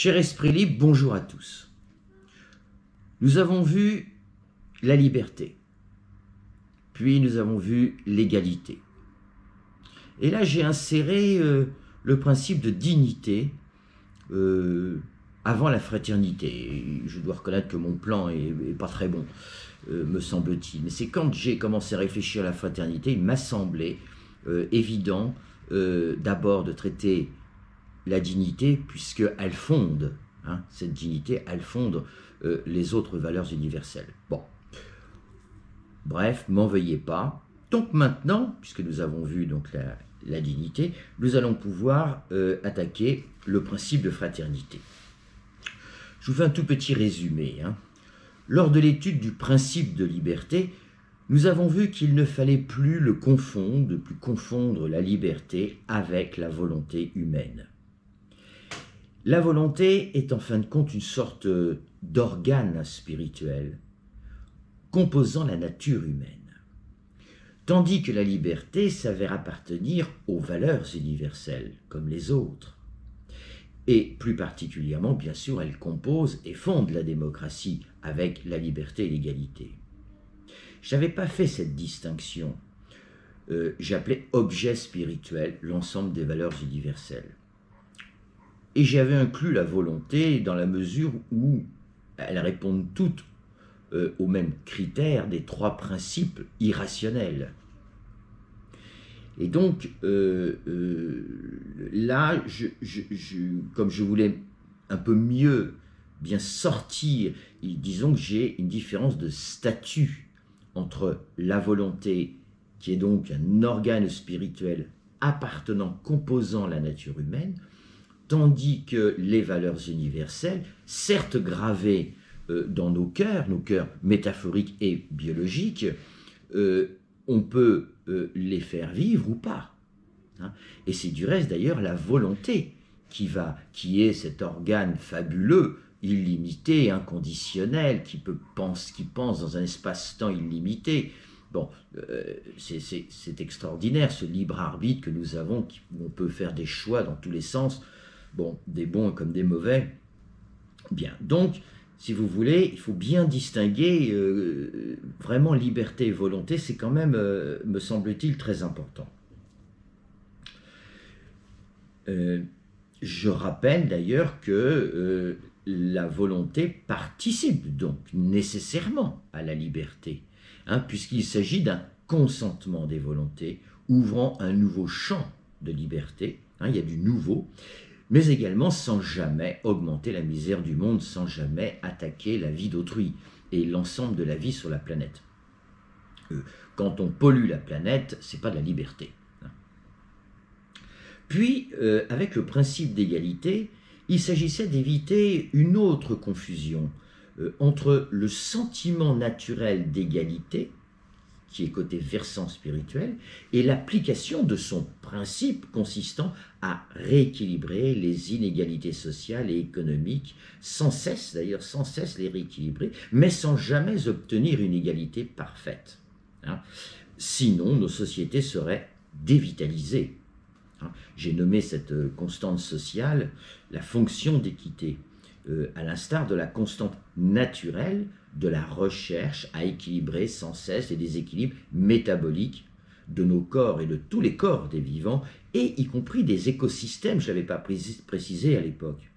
Cher esprit libre, bonjour à tous. Nous avons vu la liberté, puis nous avons vu l'égalité. Et là, j'ai inséré le principe de dignité avant la fraternité. Et je dois reconnaître que mon plan est pas très bon, me semble-t-il. Mais c'est quand j'ai commencé à réfléchir à la fraternité, il m'a semblé évident d'abord de traiter la dignité, puisqu'elle fonde, cette dignité, elle fonde les autres valeurs universelles. Bon, bref, m'en veuillez pas. Donc maintenant, puisque nous avons vu donc la dignité, nous allons pouvoir attaquer le principe de fraternité. Je vous fais un tout petit résumé. Lors de l'étude du principe de liberté, nous avons vu qu'il ne fallait plus confondre la liberté avec la volonté humaine. La volonté est en fin de compte une sorte d'organe spirituel composant la nature humaine, tandis que la liberté s'avère appartenir aux valeurs universelles comme les autres. Et plus particulièrement, bien sûr, elle compose et fonde la démocratie avec la liberté et l'égalité. Je n'avais pas fait cette distinction. J'appelais objet spirituel l'ensemble des valeurs universelles. Et j'avais inclus la volonté dans la mesure où elles répondent toutes aux mêmes critères des trois principes irrationnels. Et donc, là, comme je voulais un peu mieux bien sortir, disons que j'ai une différence de statut entre la volonté, qui est donc un organe spirituel appartenant, composant la nature humaine, tandis que les valeurs universelles, certes gravées dans nos cœurs métaphoriques et biologiques, on peut les faire vivre ou pas. Et c'est du reste d'ailleurs la volonté qui est cet organe fabuleux, illimité, inconditionnel, qui pense dans un espace-temps illimité. Bon, c'est extraordinaire ce libre arbitre que nous avons, où on peut faire des choix dans tous les sens, bon, des bons comme des mauvais. Bien, donc, si vous voulez, il faut bien distinguer vraiment liberté et volonté, c'est quand même, me semble-t-il, très important. Je rappelle d'ailleurs que la volonté participe donc nécessairement à la liberté, puisqu'il s'agit d'un consentement des volontés ouvrant un nouveau champ de liberté, il y a du nouveau, mais également sans jamais augmenter la misère du monde, sans jamais attaquer la vie d'autrui et l'ensemble de la vie sur la planète. Quand on pollue la planète, c'est pas de la liberté. Puis, avec le principe d'égalité, il s'agissait d'éviter une autre confusion entre le sentiment naturel d'égalité, qui est côté versant spirituel, et l'application de son principe consistant à rééquilibrer les inégalités sociales et économiques, sans cesse les rééquilibrer, mais sans jamais obtenir une égalité parfaite. Sinon, nos sociétés seraient dévitalisées. J'ai nommé cette constante sociale la fonction d'équité, à l'instar de la constante naturelle de la recherche à équilibrer sans cesse les déséquilibres métaboliques de nos corps et de tous les corps des vivants, et y compris des écosystèmes, je ne l'avais pas précisé à l'époque.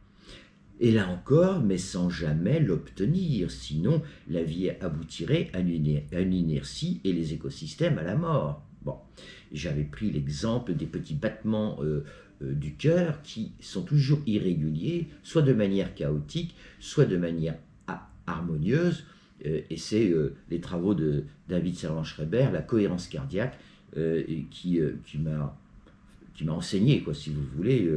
Et là encore, mais sans jamais l'obtenir, sinon la vie aboutirait à une inertie et les écosystèmes à la mort. Bon, j'avais pris l'exemple des petits battements du cœur qui sont toujours irréguliers, soit de manière chaotique, soit de manière harmonieuse, et c'est les travaux de David Servan-Schreiber, la cohérence cardiaque, qui m'a enseigné, si vous voulez,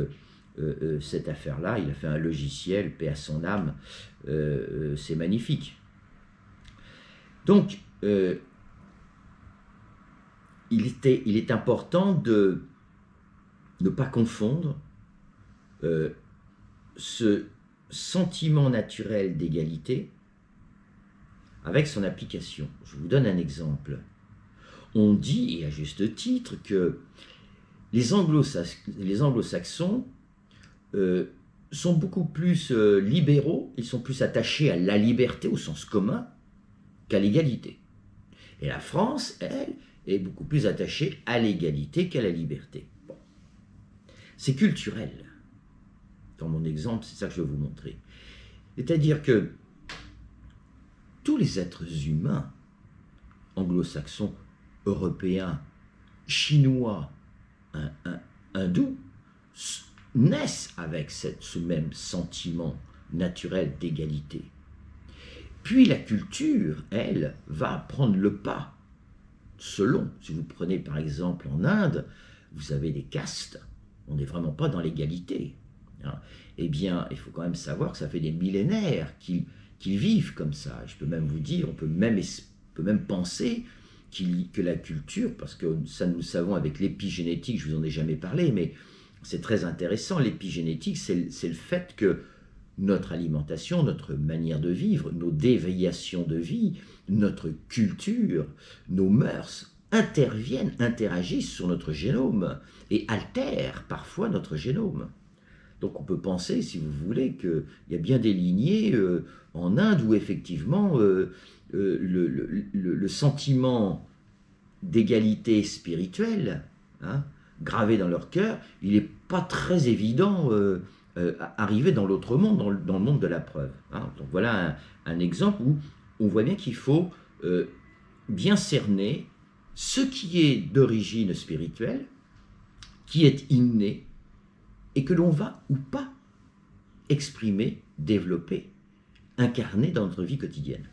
cette affaire-là. Il a fait un logiciel, paix à son âme, c'est magnifique. Donc, il est important de ne pas confondre ce sentiment naturel d'égalité avec son application. Je vous donne un exemple. On dit, et à juste titre, que les anglo-saxons sont beaucoup plus libéraux, ils sont plus attachés à la liberté au sens commun qu'à l'égalité. Et la France, elle, est beaucoup plus attachée à l'égalité qu'à la liberté. Bon. C'est culturel. Dans mon exemple, c'est ça que je vais vous montrer. C'est-à-dire que tous les êtres humains, anglo-saxons, européens, chinois, hindous, naissent avec ce même sentiment naturel d'égalité. Puis la culture, elle, va prendre le pas, selon. Si vous prenez par exemple en Inde, vous avez des castes, on n'est vraiment pas dans l'égalité. Hein. Eh bien, il faut quand même savoir que ça fait des millénaires qu'ils vivent comme ça. Je peux même vous dire, on peut même penser que la culture, parce que ça nous le savons avec l'épigénétique, je ne vous en ai jamais parlé, mais c'est très intéressant, l'épigénétique, c'est le fait que notre alimentation, notre manière de vivre, nos déviations de vie, notre culture, nos mœurs interagissent sur notre génome et altèrent parfois notre génome. Donc on peut penser, si vous voulez, qu'il y a bien des lignées en Inde où effectivement le sentiment d'égalité spirituelle, hein, gravé dans leur cœur, il n'est pas très évident arriver dans l'autre monde, dans le monde de la preuve. Hein. Donc voilà un exemple où on voit bien qu'il faut bien cerner ce qui est d'origine spirituelle, qui est inné, et que l'on va ou pas exprimer, développer, incarner dans notre vie quotidienne.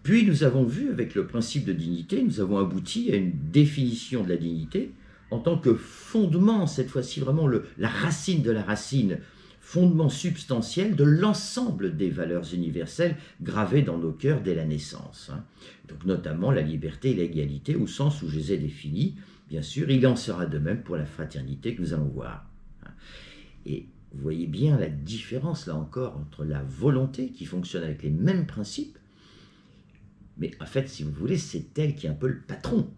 Puis nous avons vu, avec le principe de dignité, nous avons abouti à une définition de la dignité en tant que fondement, cette fois-ci vraiment la racine de la racine, fondement substantiel de l'ensemble des valeurs universelles gravées dans nos cœurs dès la naissance. Hein. Donc notamment la liberté et l'égalité au sens où je les ai définis. Bien sûr, il en sera de même pour la fraternité que nous allons voir. Et vous voyez bien la différence, là encore, entre la volonté qui fonctionne avec les mêmes principes, mais en fait, si vous voulez, c'est elle qui est un peu le patron.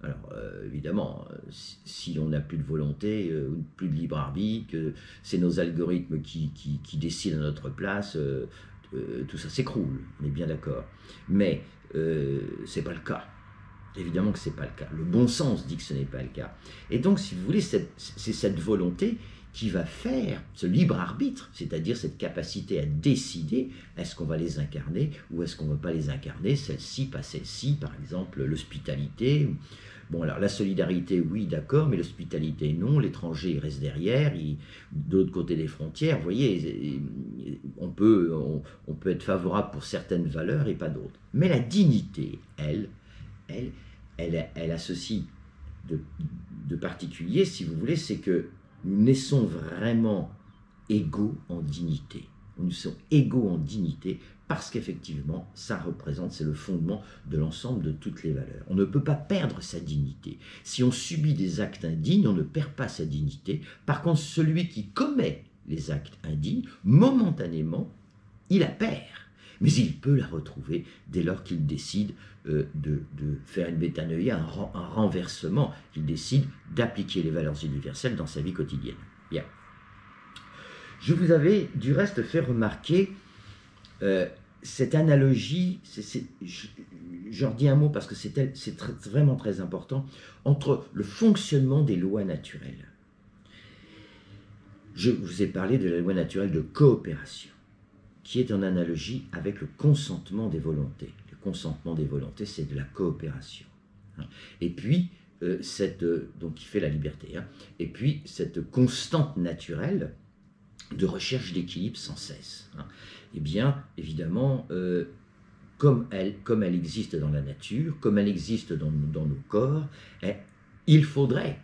Alors, évidemment, si on n'a plus de volonté, plus de libre arbitre, que c'est nos algorithmes qui décident à notre place, tout ça s'écroule, on est bien d'accord. Mais c'est pas le cas. Évidemment que ce n'est pas le cas. Le bon sens dit que ce n'est pas le cas. Et donc, si vous voulez, c'est cette volonté qui va faire ce libre arbitre, c'est-à-dire cette capacité à décider, est-ce qu'on va les incarner ou est-ce qu'on ne va pas les incarner, celle-ci, pas celle-ci, par exemple l'hospitalité. Bon, alors la solidarité, oui, d'accord, mais l'hospitalité, non, l'étranger, il reste derrière, de l'autre côté des frontières, vous voyez, on peut être favorable pour certaines valeurs et pas d'autres. Mais la dignité, elle associe de particulier, si vous voulez, c'est que nous naissons vraiment égaux en dignité. Nous sommes égaux en dignité parce qu'effectivement, ça représente, c'est le fondement de l'ensemble de toutes les valeurs. On ne peut pas perdre sa dignité. Si on subit des actes indignes, on ne perd pas sa dignité. Par contre, celui qui commet les actes indignes, momentanément, il la perd. Mais il peut la retrouver dès lors qu'il décide de faire une métanoïa, un renversement, qu'il décide d'appliquer les valeurs universelles dans sa vie quotidienne. Bien. Je vous avais du reste fait remarquer cette analogie, je redis un mot parce que c'est vraiment très important, entre le fonctionnement des lois naturelles. Je vous ai parlé de la loi naturelle de coopération, qui est en analogie avec le consentement des volontés. Le consentement des volontés, c'est de la coopération. Et puis, donc qui fait la liberté, hein. Et puis cette constante naturelle de recherche d'équilibre sans cesse. Hein. Eh bien, évidemment, comme elle existe dans la nature, comme elle existe dans nos corps, il faudrait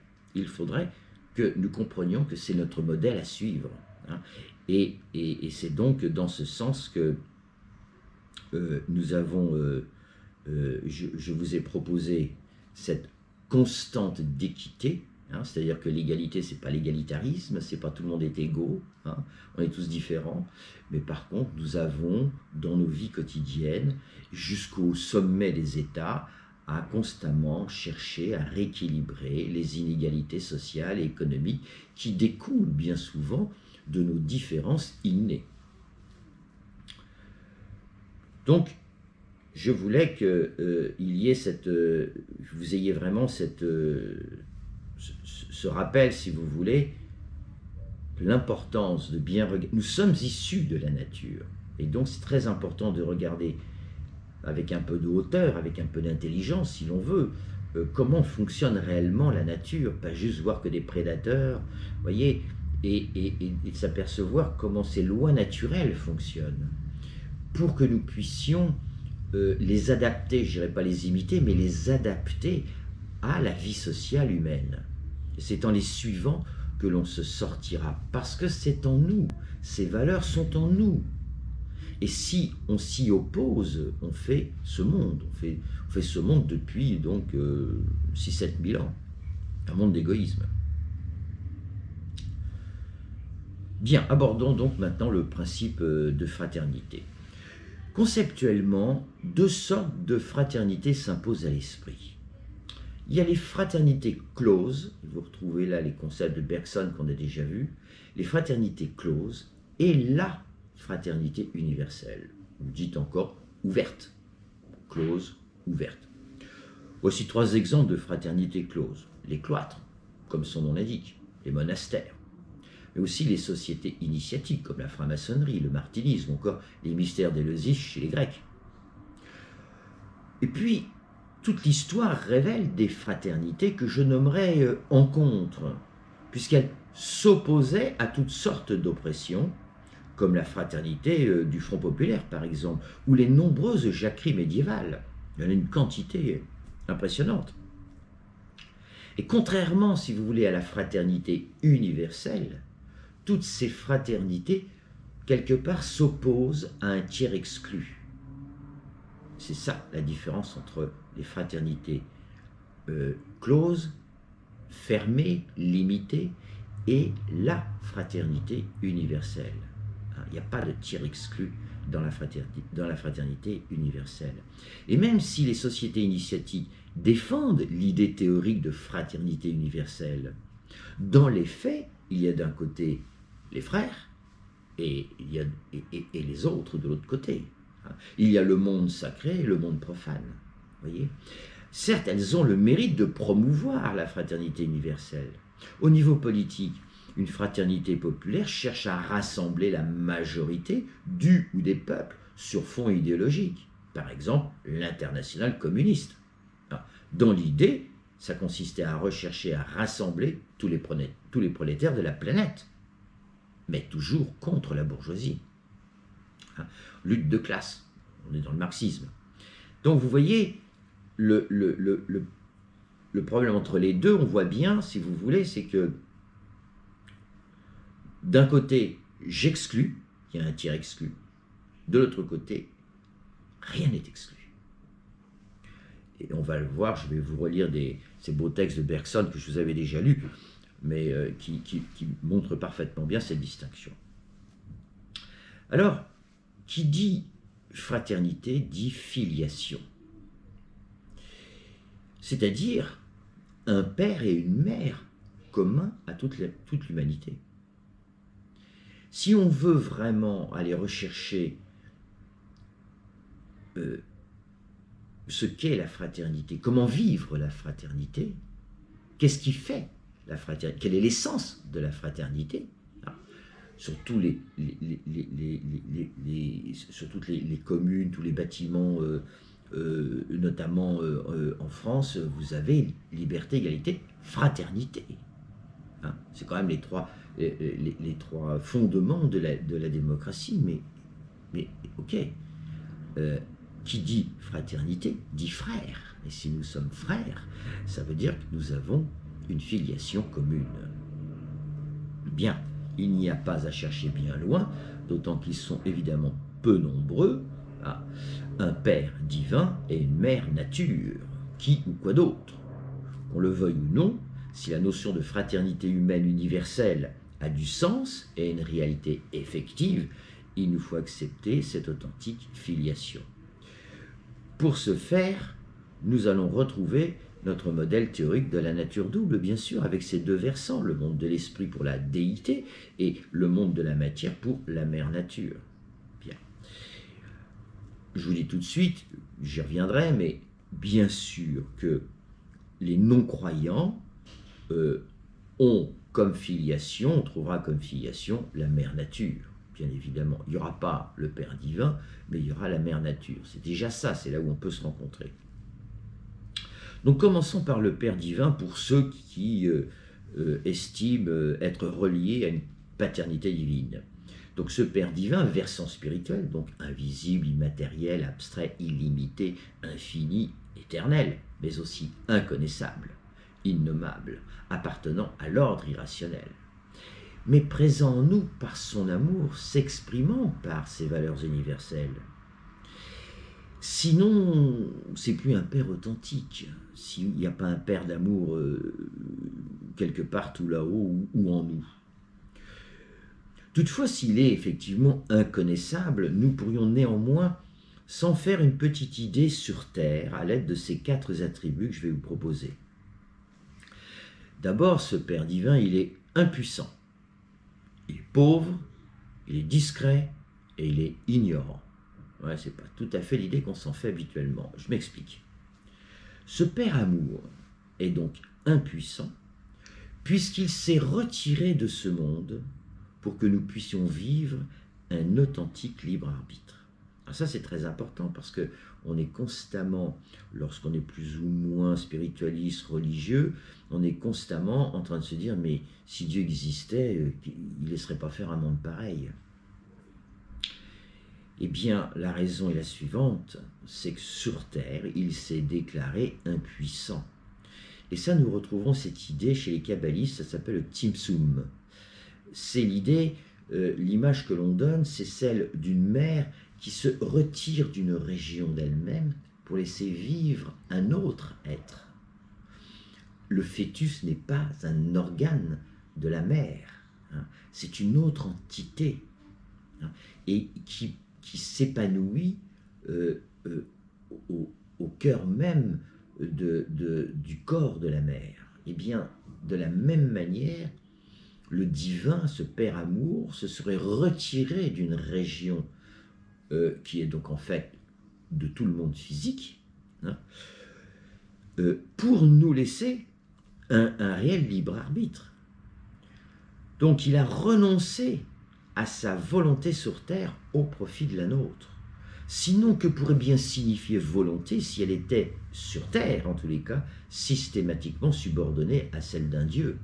que nous comprenions que c'est notre modèle à suivre. Hein. Et c'est donc dans ce sens que nous avons, je vous ai proposé cette constante d'équité, hein, c'est-à-dire que l'égalité, c'est pas l'égalitarisme, c'est pas tout le monde est égaux, hein, on est tous différents, mais par contre, nous avons dans nos vies quotidiennes, jusqu'au sommet des États, à constamment chercher à rééquilibrer les inégalités sociales et économiques qui découlent bien souvent de nos différences innées. Donc, je voulais que y ait vous ayez vraiment ce rappel, si vous voulez, l'importance de bien regarder. Nous sommes issus de la nature, et donc c'est très important de regarder avec un peu de hauteur, avec un peu d'intelligence, si l'on veut, comment fonctionne réellement la nature, pas juste voir que des prédateurs, voyez, et s'apercevoir comment ces lois naturelles fonctionnent, pour que nous puissions les adapter, je ne dirais pas les imiter, mais les adapter à la vie sociale humaine. C'est en les suivant que l'on se sortira, parce que c'est en nous, ces valeurs sont en nous. Et si on s'y oppose, on fait ce monde, on fait ce monde depuis donc 6-7 000 ans, un monde d'égoïsme. Bien, abordons donc maintenant le principe de fraternité. Conceptuellement, deux sortes de fraternité s'imposent à l'esprit. Il y a les fraternités closes, vous retrouvez là les concepts de Bergson qu'on a déjà vus, les fraternités closes et la fraternité universelle, ou dites encore ouverte, close, ouverte. Voici trois exemples de fraternité close. Les cloîtres, comme son nom l'indique, les monastères, mais aussi les sociétés initiatiques comme la franc-maçonnerie, le martinisme, ou encore les mystères d'Éleusis chez les Grecs. Et puis, toute l'histoire révèle des fraternités que je nommerais encontres, puisqu'elles s'opposaient à toutes sortes d'oppressions, comme la fraternité du Front populaire, par exemple, ou les nombreuses jacqueries médiévales. Il y en a une quantité impressionnante. Et contrairement, si vous voulez, à la fraternité universelle, toutes ces fraternités, quelque part, s'opposent à un tiers exclu. C'est ça la différence entre les fraternités closes, fermées, limitées, et la fraternité universelle. Il n'y a pas de tiers exclu dans la fraternité universelle. Et même si les sociétés initiatiques défendent l'idée théorique de fraternité universelle, dans les faits, il y a d'un côté les frères et les autres de l'autre côté. Il y a le monde sacré et le monde profane. Voyez ? Certes, elles ont le mérite de promouvoir la fraternité universelle. Au niveau politique, une fraternité populaire cherche à rassembler la majorité du ou des peuples sur fond idéologique. Par exemple, l'internationale communiste. Dans l'idée, ça consistait à rechercher à rassembler tous les prolétaires de la planète, mais toujours contre la bourgeoisie. Lutte de classe, on est dans le marxisme. Donc vous voyez, le problème entre les deux, on voit bien, si vous voulez, c'est que d'un côté, j'exclus, il y a un tiers exclu. De l'autre côté, rien n'est exclu. Et on va le voir, je vais vous relire ces beaux textes de Bergson que je vous avais déjà lus, mais qui montrent parfaitement bien cette distinction. Alors, qui dit fraternité dit filiation. C'est-à-dire un père et une mère communs à toute l'humanité. Si on veut vraiment aller rechercher ce qu'est la fraternité, comment vivre la fraternité, qu'est-ce qui fait la fraternité, quelle est l'essence de la fraternité, sur toutes les communes, tous les bâtiments, notamment en France, vous avez liberté, égalité, fraternité. C'est quand même les trois fondements de la démocratie, mais ok. Qui dit fraternité dit frère. Et si nous sommes frères, ça veut dire que nous avons une filiation commune. Bien, il n'y a pas à chercher bien loin, d'autant qu'ils sont évidemment peu nombreux, un père divin et une mère nature, qui ou quoi d'autre. Qu'on le veuille ou non, si la notion de fraternité humaine universelle a du sens et une réalité effective, il nous faut accepter cette authentique filiation. Pour ce faire, nous allons retrouver notre modèle théorique de la nature double, bien sûr, avec ses deux versants, le monde de l'esprit pour la déité et le monde de la matière pour la mère nature. Bien. Je vous dis tout de suite, j'y reviendrai, mais bien sûr que les non-croyants ont comme filiation, on trouvera comme filiation la mère nature, bien évidemment. Il n'y aura pas le Père divin, mais il y aura la mère nature. C'est déjà ça, c'est là où on peut se rencontrer. Donc commençons par le Père divin pour ceux qui estiment être reliés à une paternité divine. Donc ce Père divin, versant spirituel, donc invisible, immatériel, abstrait, illimité, infini, éternel, mais aussi inconnaissable, innommable, appartenant à l'ordre irrationnel, mais présent en nous par son amour, s'exprimant par ses valeurs universelles. Sinon, c'est plus un Père authentique, s'il n'y a pas un Père d'amour quelque part tout là-haut ou en nous. Toutefois, s'il est effectivement inconnaissable, nous pourrions néanmoins s'en faire une petite idée sur Terre à l'aide de ces 4 attributs que je vais vous proposer. D'abord, ce Père divin, il est impuissant. Il est pauvre, il est discret et il est ignorant. Ouais, c'est pas tout à fait l'idée qu'on s'en fait habituellement. Je m'explique. Ce Père amour est donc impuissant puisqu'il s'est retiré de ce monde pour que nous puissions vivre un authentique libre arbitre. Alors ça, c'est très important parce que on est constamment, lorsqu'on est plus ou moins spiritualiste, religieux, on est constamment en train de se dire, mais si Dieu existait, il ne laisserait pas faire un monde pareil. Eh bien, la raison est la suivante, c'est que sur Terre, il s'est déclaré impuissant. Et ça, nous retrouvons cette idée chez les kabbalistes, ça s'appelle le Tzimtzum. C'est l'idée, l'image que l'on donne, c'est celle d'une mère qui se retire d'une région d'elle-même pour laisser vivre un autre être. Le fœtus n'est pas un organe de la mère, hein, c'est une autre entité, hein, et qui s'épanouit au cœur même du corps de la mère. Eh bien, de la même manière, le divin, ce Père amour, se serait retiré d'une région qui est donc en fait de tout le monde physique, hein, pour nous laisser un réel libre arbitre. Donc il a renoncé à sa volonté sur terre au profit de la nôtre. Sinon, que pourrait bien signifier volonté si elle était sur terre, en tous les cas, systématiquement subordonnée à celle d'un Dieu?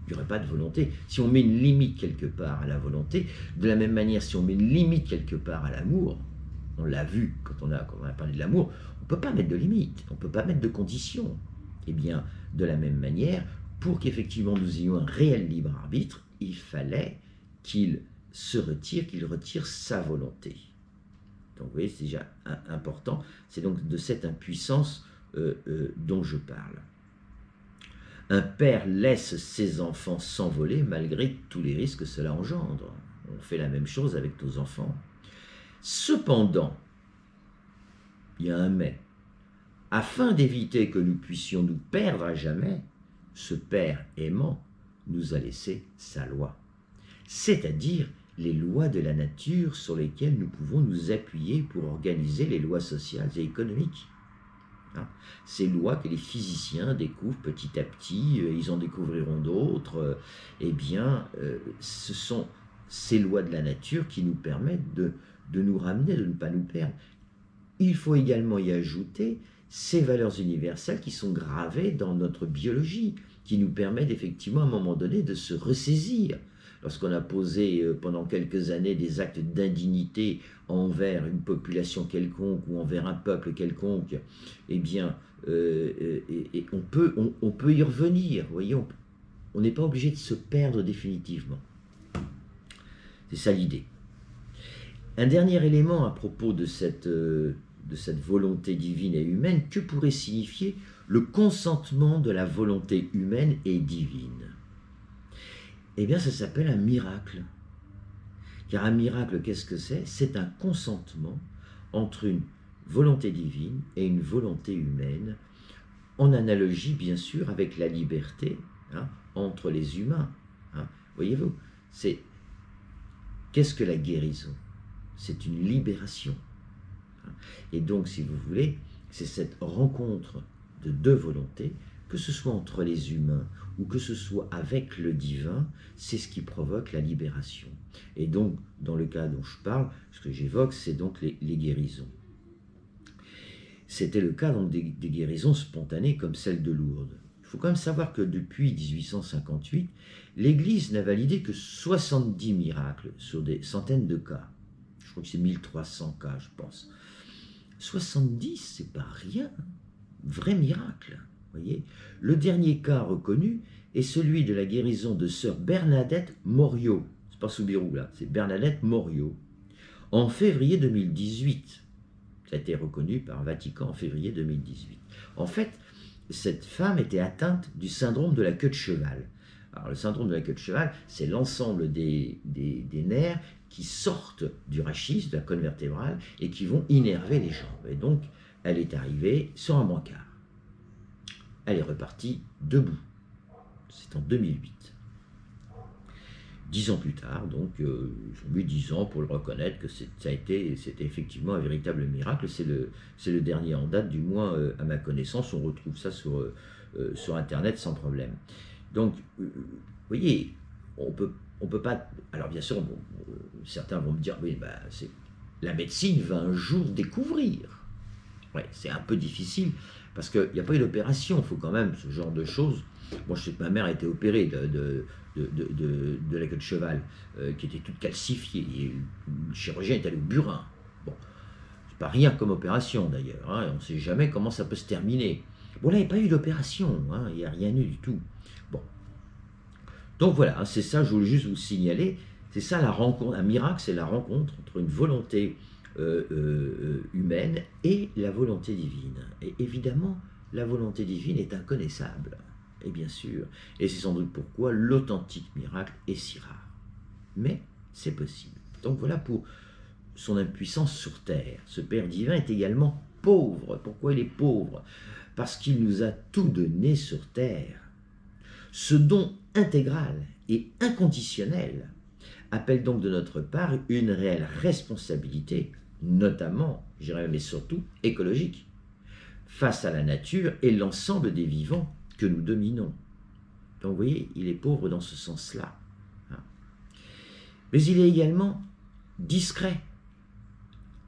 Il n'y aurait pas de volonté. Si on met une limite quelque part à la volonté, de la même manière, si on met une limite quelque part à l'amour, on l'a vu quand on a parlé de l'amour, on ne peut pas mettre de limite, on ne peut pas mettre de conditions. Eh bien, de la même manière, pour qu'effectivement nous ayons un réel libre arbitre, il fallait qu'il se retire, qu'il retire sa volonté. Donc vous voyez, c'est déjà important, c'est donc de cette impuissance dont je parle. Un père laisse ses enfants s'envoler malgré tous les risques que cela engendre. On fait la même chose avec nos enfants. Cependant, il y a un mais. Afin d'éviter que nous puissions nous perdre à jamais, ce Père aimant nous a laissé sa loi, c'est-à-dire les lois de la nature sur lesquelles nous pouvons nous appuyer pour organiser les lois sociales et économiques. Ces lois que les physiciens découvrent petit à petit, ils en découvriront d'autres, eh bien, ce sont ces lois de la nature qui nous permettent de nous ramener, de ne pas nous perdre. Il faut également y ajouter ces valeurs universelles qui sont gravées dans notre biologie, qui nous permettent effectivement à un moment donné de se ressaisir. Lorsqu'on a posé pendant quelques années des actes d'indignité envers une population quelconque ou envers un peuple quelconque, eh bien, on peut y revenir. Vous voyez, on n'est pas obligé de se perdre définitivement. C'est ça l'idée. Un dernier élément à propos de cette volonté divine et humaine, que pourrait signifier le consentement de la volonté humaine et divine? Eh bien, ça s'appelle un miracle. Car un miracle, qu'est-ce que c'est? C'est un consentement entre une volonté divine et une volonté humaine, en analogie bien sûr avec la liberté hein, entre les humains. Hein. Voyez-vous, qu'est-ce que la guérison? C'est une libération. Et donc, si vous voulez, c'est cette rencontre de deux volontés, que ce soit entre les humains ou que ce soit avec le divin, c'est ce qui provoque la libération. Et donc, dans le cas dont je parle, ce que j'évoque, c'est donc les guérisons. C'était le cas donc des guérisons spontanées comme celle de Lourdes. Il faut quand même savoir que depuis 1858, l'Église n'a validé que 70 miracles sur des centaines de cas. Je crois que c'est 1300 cas, je pense. 70, c'est pas rien. Vrai miracle. Voyez, le dernier cas reconnu est celui de la guérison de sœur Bernadette Morio. C'est pas Soubirous là, c'est Bernadette Morio. En février 2018. Ça a été reconnu par Vatican en février 2018. En fait, cette femme était atteinte du syndrome de la queue de cheval. Alors, le syndrome de la queue de cheval, c'est l'ensemble des nerfs qui sortent du rachis, de la colonne vertébrale, et qui vont innerver les jambes. Et donc, elle est arrivée sur un brancard. Elle est repartie debout. C'est en 2008. 10 ans plus tard, donc, ils ont mis 10 ans pour le reconnaître que c'était effectivement un véritable miracle. C'est le dernier en date, du moins à ma connaissance. On retrouve ça sur Internet sans problème. Donc, vous voyez, on peut pas... Alors bien sûr, bon, certains vont me dire, oui, bah, la médecine va un jour découvrir. Ouais, c'est un peu difficile, parce qu'il n'y a pas eu d'opération, il faut quand même ce genre de choses. Moi, je sais que ma mère a été opérée de la queue de cheval, qui était toute calcifiée. Et le chirurgien est allé au burin. Bon, c'est pas rien comme opération d'ailleurs, hein, on ne sait jamais comment ça peut se terminer. Bon, là, il n'y a pas eu d'opération, hein, il n'y a rien eu du tout. Bon. Donc voilà, hein, c'est ça, je voulais juste vous signaler, c'est ça la rencontre, un miracle, c'est la rencontre entre une volonté humaine et la volonté divine. Et évidemment, la volonté divine est inconnaissable, et bien sûr, et c'est sans doute pourquoi l'authentique miracle est si rare. Mais c'est possible. Donc voilà pour son impuissance sur terre. Ce Père divin est également pauvre. Pourquoi il est pauvre? Parce qu'il nous a tout donné sur terre. Ce don intégral et inconditionnel appelle donc de notre part une réelle responsabilité, notamment, je dirais, mais surtout écologique, face à la nature et l'ensemble des vivants que nous dominons. Donc vous voyez, il est pauvre dans ce sens-là. Mais il est également discret.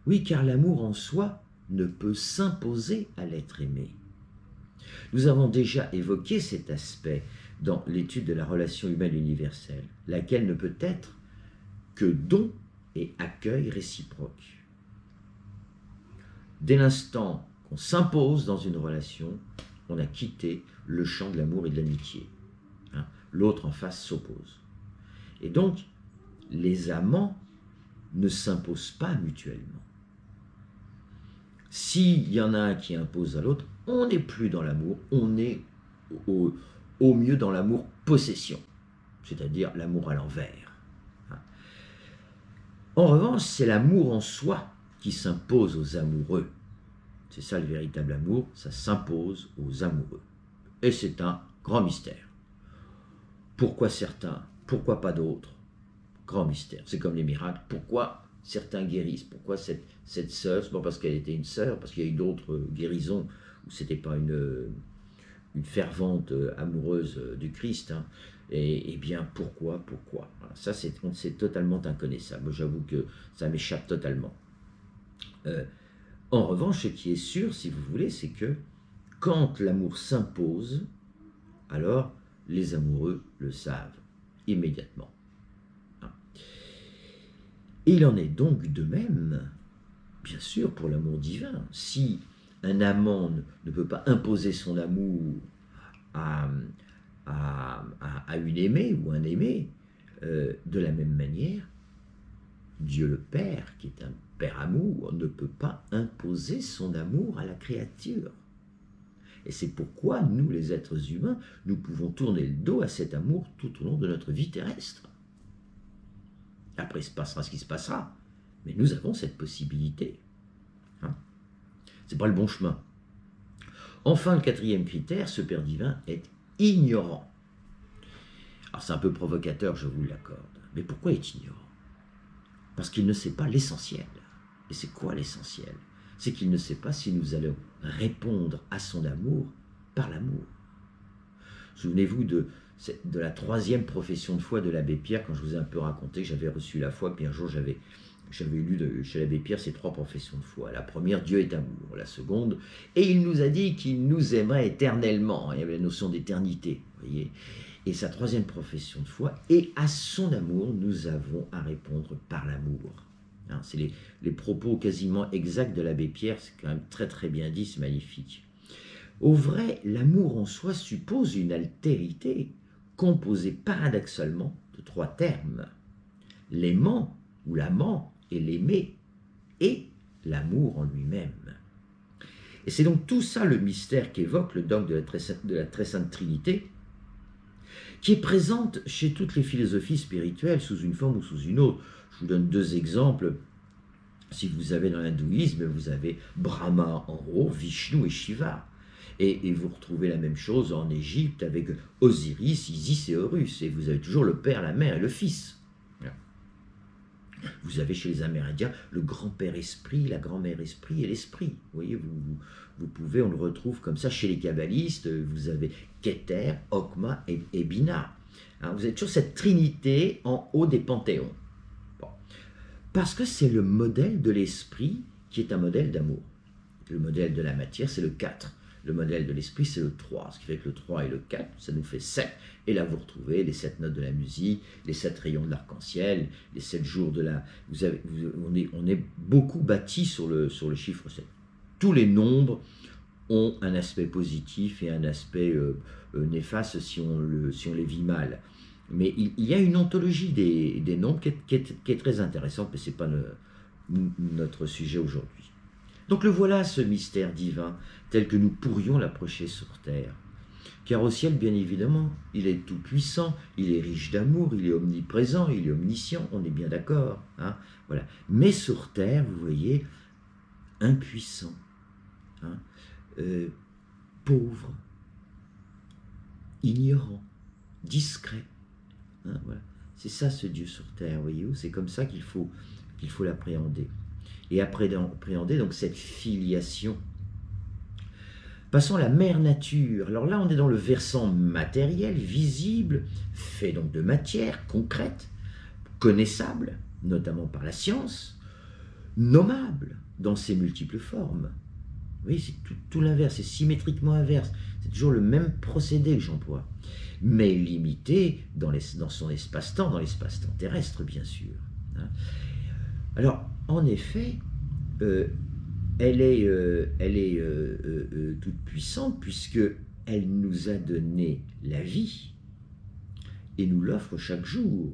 Oui, car l'amour en soi ne peut s'imposer à l'être aimé. Nous avons déjà évoqué cet aspect dans l'étude de la relation humaine universelle, laquelle ne peut être que don et accueil réciproque. Dès l'instant qu'on s'impose dans une relation, on a quitté le champ de l'amour et de l'amitié. Hein, l'autre en face s'oppose. Et donc, les amants ne s'imposent pas mutuellement. S'il y en a un qui impose à l'autre, on n'est plus dans l'amour, on est au mieux dans l'amour possession, c'est-à-dire l'amour à l'envers. En revanche, c'est l'amour en soi qui s'impose aux amoureux. C'est ça le véritable amour, ça s'impose aux amoureux. Et c'est un grand mystère. Pourquoi certains, pourquoi pas d'autres? Grand mystère. C'est comme les miracles. Pourquoi certains guérissent? Pourquoi cette sœur? C'est pas parce qu'elle était une sœur, parce qu'il y a eu d'autres guérisons où c'était pas une fervente amoureuse du Christ. Hein. Et bien, pourquoi? Voilà, ça, c'est totalement inconnaissable. J'avoue que ça m'échappe totalement. En revanche, ce qui est sûr, si vous voulez, c'est que quand l'amour s'impose, alors les amoureux le savent immédiatement. Et il en est donc de même, bien sûr, pour l'amour divin. Si un amant ne peut pas imposer son amour à une aimée ou un aimé, de la même manière, Dieu le Père, qui est un Père amour, ne peut pas imposer son amour à la créature. Et c'est pourquoi nous, les êtres humains, nous pouvons tourner le dos à cet amour tout au long de notre vie terrestre. Après, il se passera ce qui se passera, mais nous avons cette possibilité. Hein. C'est pas le bon chemin. Enfin, le quatrième critère, ce Père divin est ignorant. Alors c'est un peu provocateur, je vous l'accorde. Mais pourquoi est ignorant? Parce qu'il ne sait pas l'essentiel. Et c'est quoi l'essentiel? C'est qu'il ne sait pas si nous allons répondre à son amour par l'amour. Souvenez-vous de la troisième profession de foi de l'abbé Pierre, quand je vous ai un peu raconté que j'avais reçu la foi, puis un jour j'avais lu chez l'abbé Pierre ces trois professions de foi. La première, Dieu est amour. La seconde, et il nous a dit qu'il nous aimerait éternellement. Il y avait la notion d'éternité, vous voyez. Et sa troisième profession de foi, et à son amour, nous avons à répondre par l'amour. Hein, c'est les propos quasiment exacts de l'abbé Pierre, c'est quand même très très bien dit, c'est magnifique. Au vrai, l'amour en soi suppose une altérité composée paradoxalement de trois termes. L'aimant ou l'amant et l'aimer, et l'amour en lui-même. Et c'est donc tout ça le mystère qu'évoque le dogme de la très sainte Trinité, qui est présente chez toutes les philosophies spirituelles sous une forme ou sous une autre. Je vous donne deux exemples. Si vous avez dans l'hindouisme, vous avez Brahma en haut, Vishnu et Shiva. Et vous retrouvez la même chose en Égypte avec Osiris, Isis et Horus. Et vous avez toujours le Père, la Mère et le Fils. Vous avez chez les Amérindiens le grand-père esprit, la grand-mère esprit et l'esprit. Vous voyez, vous pouvez, on le retrouve comme ça chez les kabbalistes. Vous avez Keter, Okma et Bina. Hein, vous avez toujours cette trinité en haut des panthéons. Bon. Parce que c'est le modèle de l'esprit qui est un modèle d'amour. Le modèle de la matière, c'est le 4. Le modèle de l'esprit, c'est le 3. Ce qui fait que le 3 et le 4, ça nous fait 7. Et là, vous retrouvez les 7 notes de la musique, les 7 rayons de l'arc-en-ciel, les 7 jours de la... on est beaucoup bâti sur le chiffre 7. Tous les nombres ont un aspect positif et un aspect néfaste si on les vit mal. Mais il y a une ontologie des nombres qui est très intéressante, mais ce n'est pas notre sujet aujourd'hui. Donc le voilà, ce mystère divin, tel que nous pourrions l'approcher sur terre. Car au ciel, bien évidemment, il est tout-puissant, il est riche d'amour, il est omniprésent, il est omniscient, on est bien d'accord. Hein, voilà. Mais sur terre, vous voyez, impuissant, hein, pauvre, ignorant, discret. Hein, voilà. C'est ça ce Dieu sur terre, voyez-vous, c'est comme ça qu'il faut l'appréhender. Et appréhender donc cette filiation. Passons à la mère nature. Alors là, on est dans le versant matériel, visible, fait donc de matière concrète, connaissable, notamment par la science, nommable dans ses multiples formes. Oui, c'est tout l'inverse, c'est symétriquement inverse. C'est toujours le même procédé que j'emploie, mais limité dans son espace-temps, dans l'espace-temps terrestre, bien sûr. Hein. Alors, en effet, elle est toute puissante puisque elle nous a donné la vie et nous l'offre chaque jour.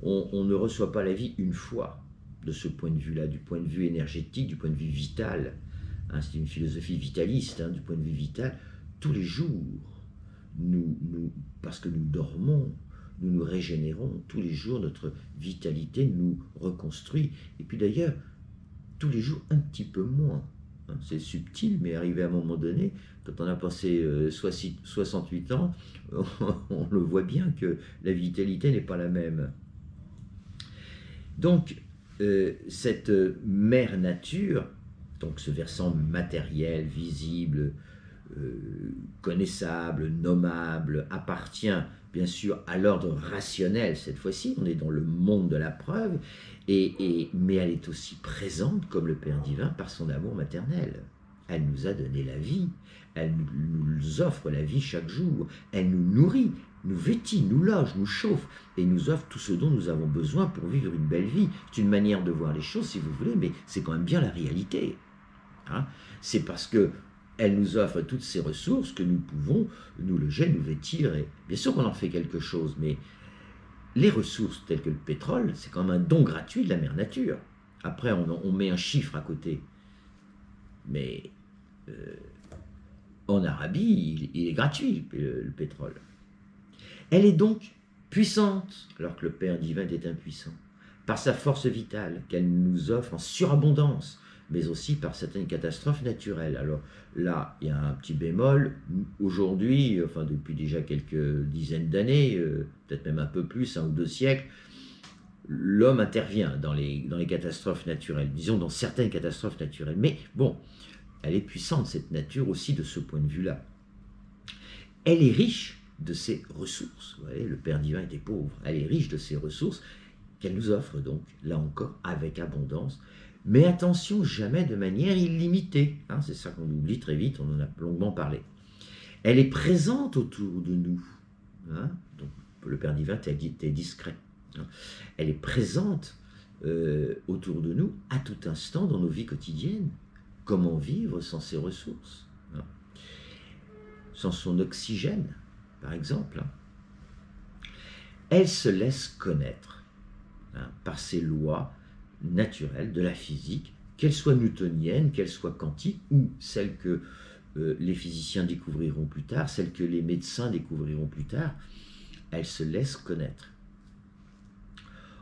On ne reçoit pas la vie une fois de ce point de vue-là, du point de vue énergétique, du point de vue vital. Hein, c'est une philosophie vitaliste, hein, du point de vue vital. Tous les jours, parce que nous dormons, nous nous régénérons. Tous les jours, notre vitalité nous reconstruit. Et puis d'ailleurs, tous les jours, un petit peu moins. C'est subtil, mais arrivé à un moment donné, quand on a passé 68 ans, on le voit bien que la vitalité n'est pas la même. Donc, cette mère nature, donc ce versant matériel, visible, connaissable, nommable, appartient bien sûr à l'ordre rationnel cette fois-ci, on est dans le monde de la preuve, mais elle est aussi présente comme le Père divin par son amour maternel. Elle nous a donné la vie, elle nous offre la vie chaque jour, elle nous nourrit, nous vêtit, nous loge, nous chauffe, et nous offre tout ce dont nous avons besoin pour vivre une belle vie. C'est une manière de voir les choses si vous voulez, mais c'est quand même bien la réalité. Hein, c'est parce que elle nous offre toutes ces ressources que nous pouvons nous loger, nous vêtir. Et bien sûr qu'on en fait quelque chose, mais les ressources telles que le pétrole, c'est quand même un don gratuit de la mère nature. Après, on met un chiffre à côté. Mais en Arabie, il est gratuit, le pétrole. Elle est donc puissante, alors que le Père divin est impuissant, par sa force vitale qu'elle nous offre en surabondance, mais aussi par certaines catastrophes naturelles. Alors là, il y a un petit bémol. Aujourd'hui, enfin depuis déjà quelques dizaines d'années, peut-être même un peu plus, 1 ou 2 siècles, l'homme intervient dans les catastrophes naturelles, disons dans certaines catastrophes naturelles. Mais bon, elle est puissante, cette nature, aussi de ce point de vue-là. Elle est riche de ses ressources. Vous voyez, le Père divin était pauvre. Elle est riche de ses ressources qu'elle nous offre donc, là encore, avec abondance. Mais attention, jamais de manière illimitée. Hein, c'est ça qu'on oublie très vite, on en a longuement parlé. Elle est présente autour de nous. Hein, donc, le Père divin était discret. Hein. Elle est présente autour de nous à tout instant dans nos vies quotidiennes. Comment vivre sans ses ressources, hein, sans son oxygène, par exemple. Hein. Elle se laisse connaître, hein, par ses lois naturelles de la physique, qu'elles soient newtoniennes, qu'elles soient quantiques, ou celles que les physiciens découvriront plus tard, celles que les médecins découvriront plus tard. Elle se laisse connaître.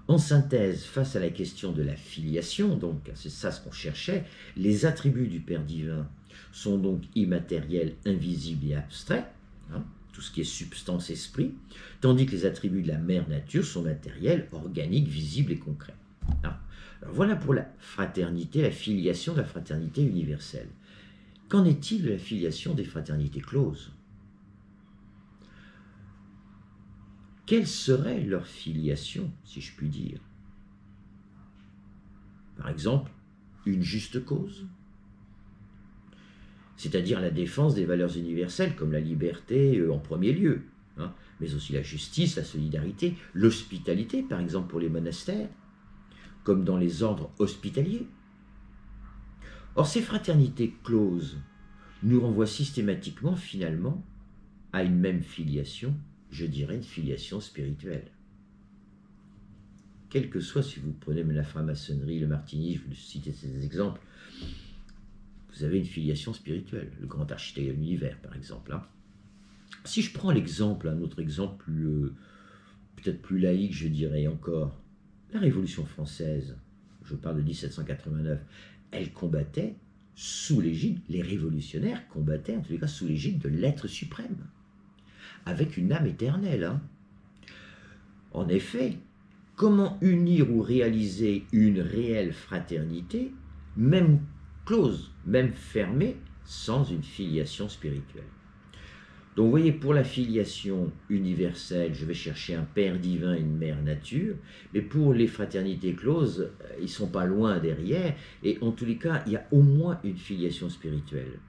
En synthèse, face à la question de la filiation, donc c'est ça ce qu'on cherchait, les attributs du Père divin sont donc immatériels, invisibles et abstraits, hein, tout ce qui est substance, esprit, tandis que les attributs de la mère nature sont matériels, organiques, visibles et concrets. Hein. Alors voilà pour la fraternité, la filiation de la fraternité universelle. Qu'en est-il de la filiation des fraternités closes? Quelle serait leur filiation, si je puis dire? Par exemple, une juste cause, c'est-à-dire la défense des valeurs universelles comme la liberté en premier lieu, hein, mais aussi la justice, la solidarité, l'hospitalité, par exemple pour les monastères, comme dans les ordres hospitaliers. Or, ces fraternités closes nous renvoient systématiquement, finalement, à une même filiation, je dirais une filiation spirituelle. Quel que soit, si vous prenez la franc-maçonnerie, le martinisme, je vous citez ces exemples, vous avez une filiation spirituelle, le grand architecte de l'univers, par exemple. Hein. Si je prends l'exemple, un autre exemple peut-être plus laïque, je dirais encore, la Révolution française, je parle de 1789, elle combattait sous l'égide, les révolutionnaires combattaient en tous les cas sous l'égide de l'être suprême, avec une âme éternelle. Hein. En effet, comment unir ou réaliser une réelle fraternité, même close, même fermée, sans une filiation spirituelle? Donc vous voyez, pour la filiation universelle, je vais chercher un Père divin, une Mère nature, mais pour les fraternités closes, ils ne sont pas loin derrière, et en tous les cas, il y a au moins une filiation spirituelle.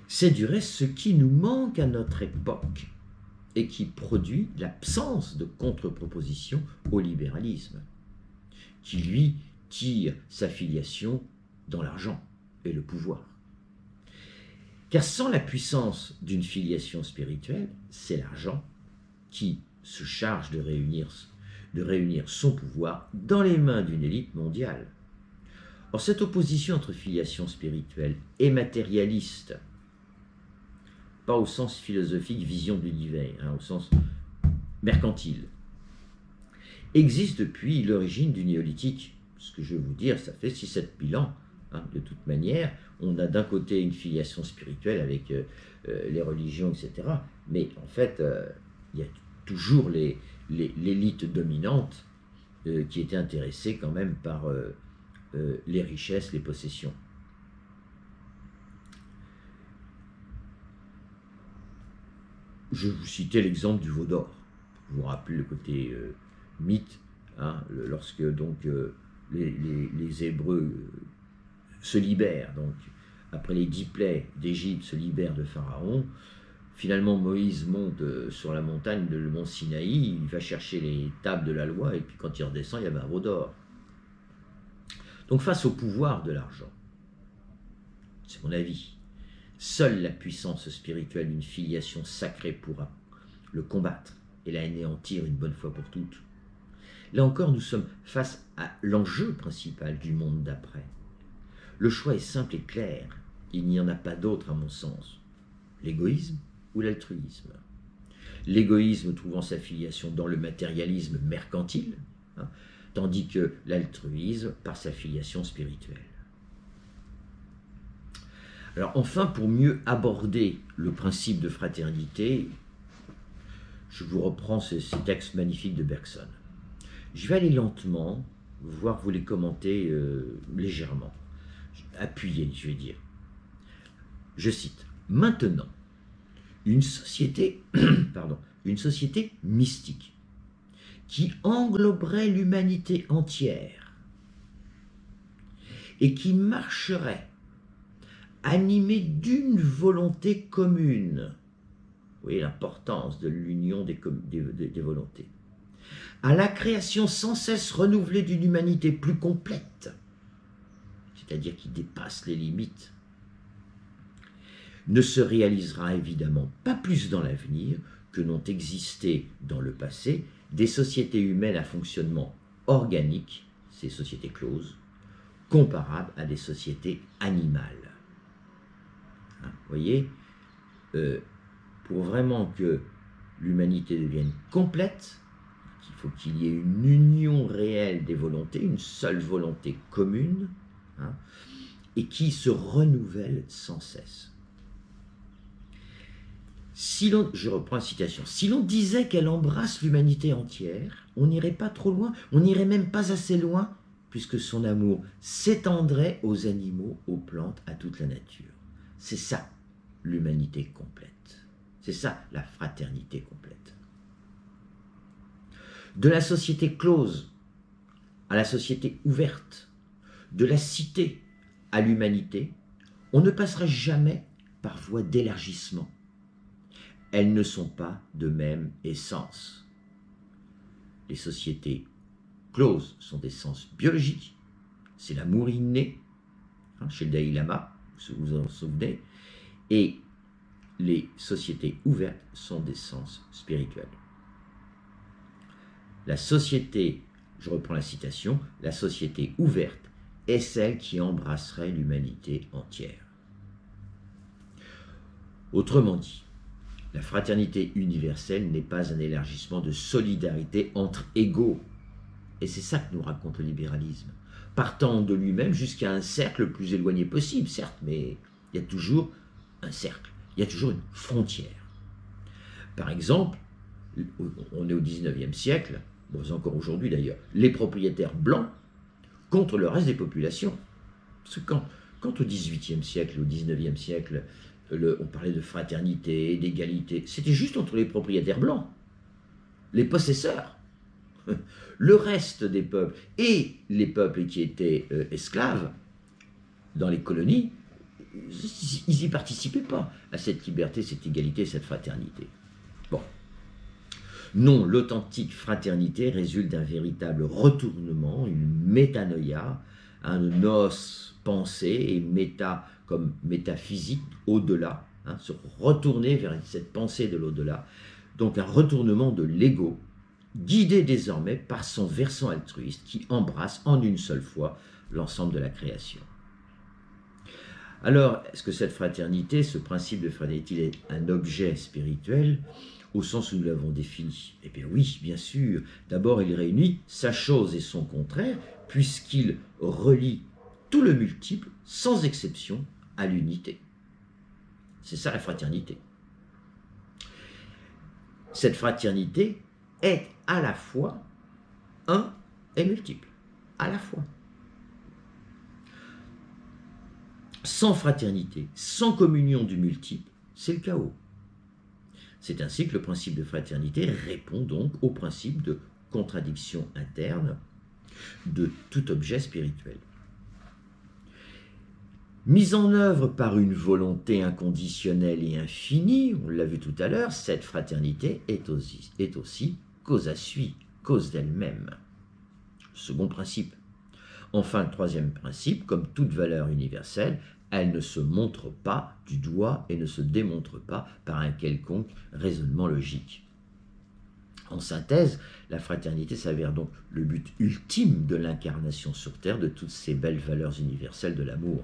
C'est du reste ce qui nous manque à notre époque, et qui produit l'absence de contre-proposition au libéralisme, qui lui tire sa filiation dans l'argent et le pouvoir. Car sans la puissance d'une filiation spirituelle, c'est l'argent qui se charge de réunir son pouvoir dans les mains d'une élite mondiale. Or, cette opposition entre filiation spirituelle et matérialiste, pas au sens philosophique, vision de l'univers, hein, au sens mercantile, existe depuis l'origine du néolithique. Ce que je vais vous dire, ça fait 6-7 000 ans. Hein, de toute manière, on a d'un côté une filiation spirituelle avec les religions, etc. Mais en fait, il y a toujours l'élite dominante qui était intéressée quand même par les richesses, les possessions. Je vous citais l'exemple du veau d'or. Vous vous rappelez le côté mythe, hein, lorsque donc les Hébreux se libèrent, donc après les 10 plaies d'Égypte, se libèrent de Pharaon. Finalement, Moïse monte sur la montagne de le mont Sinaï, il va chercher les tables de la loi, et puis quand il redescend, il y avait un veau d'or. Donc face au pouvoir de l'argent, c'est mon avis, seule la puissance spirituelle d'une filiation sacrée pourra le combattre et l'anéantir une bonne fois pour toutes. Là encore, nous sommes face à l'enjeu principal du monde d'après. Le choix est simple et clair, il n'y en a pas d'autre à mon sens. L'égoïsme ou l'altruisme. L'égoïsme trouvant sa filiation dans le matérialisme mercantile, hein, tandis que l'altruisme par sa filiation spirituelle. Alors enfin, pour mieux aborder le principe de fraternité, je vous reprends ces textes magnifiques de Bergson. Je vais aller lentement, voire vous les commenter légèrement, appuyer, je vais dire. Je cite, « Maintenant, une société, une société mystique qui engloberait l'humanité entière et qui marcherait animée d'une volonté commune. » Vous voyez l'importance de l'union des volontés. À la création sans cesse renouvelée d'une humanité plus complète, c'est-à-dire qui dépasse les limites, ne se réalisera évidemment pas plus dans l'avenir que n'ont existé dans le passé des sociétés humaines à fonctionnement organique, ces sociétés closes, comparables à des sociétés animales. Hein, vous voyez, pour vraiment que l'humanité devienne complète, il faut qu'il y ait une union réelle des volontés, une seule volonté commune, hein, et qui se renouvelle sans cesse. Je reprends la citation, si l'on disait qu'elle embrasse l'humanité entière, on n'irait pas trop loin, on n'irait même pas assez loin, puisque son amour s'étendrait aux animaux, aux plantes, à toute la nature. C'est ça, l'humanité complète. C'est ça, la fraternité complète. De la société close à la société ouverte, de la cité à l'humanité, on ne passera jamais par voie d'élargissement. Elles ne sont pas de même essence. Les sociétés closes sont d'essence biologique, c'est l'amour inné, hein, chez le Dalai Lama, vous vous en souvenez, et les sociétés ouvertes sont d'essence spirituelle. La société, je reprends la citation, la société ouverte est celle qui embrasserait l'humanité entière. Autrement dit, la fraternité universelle n'est pas un élargissement de solidarité entre égaux. Et c'est ça que nous raconte le libéralisme. Partant de lui-même jusqu'à un cercle le plus éloigné possible, certes, mais il y a toujours un cercle, il y a toujours une frontière. Par exemple, on est au 19e siècle, bon, encore aujourd'hui d'ailleurs, les propriétaires blancs contre le reste des populations. Parce que quand au 18e siècle, au 19e siècle, on parlait de fraternité, d'égalité, c'était juste entre les propriétaires blancs, les possesseurs. Le reste des peuples et les peuples qui étaient esclaves dans les colonies, ils n'y participaient pas à cette liberté, cette égalité, cette fraternité. Bon. Non, l'authentique fraternité résulte d'un véritable retournement, une métanoïa, un nous pensée et méta comme métaphysique, au-delà, hein, se retourner vers cette pensée de l'au-delà. Donc un retournement de l'ego, guidé désormais par son versant altruiste qui embrasse en une seule fois l'ensemble de la création. Alors, est-ce que cette fraternité, ce principe de fraternité, est un objet spirituel au sens où nous l'avons défini? Eh bien oui, bien sûr. D'abord, il réunit sa chose et son contraire, puisqu'il relie tout le multiple, sans exception, à l'unité. C'est ça la fraternité. Cette fraternité est à la fois un et multiple, à la fois. Sans fraternité, sans communion du multiple, c'est le chaos. C'est ainsi que le principe de fraternité répond donc au principe de contradiction interne de tout objet spirituel. Mise en œuvre par une volonté inconditionnelle et infinie, on l'a vu tout à l'heure, cette fraternité est aussi cause à sui, cause d'elle-même. Second principe. Enfin, le troisième principe, comme toute valeur universelle, elle ne se montre pas du doigt et ne se démontre pas par un quelconque raisonnement logique. En synthèse, la fraternité s'avère donc le but ultime de l'incarnation sur Terre de toutes ces belles valeurs universelles de l'amour.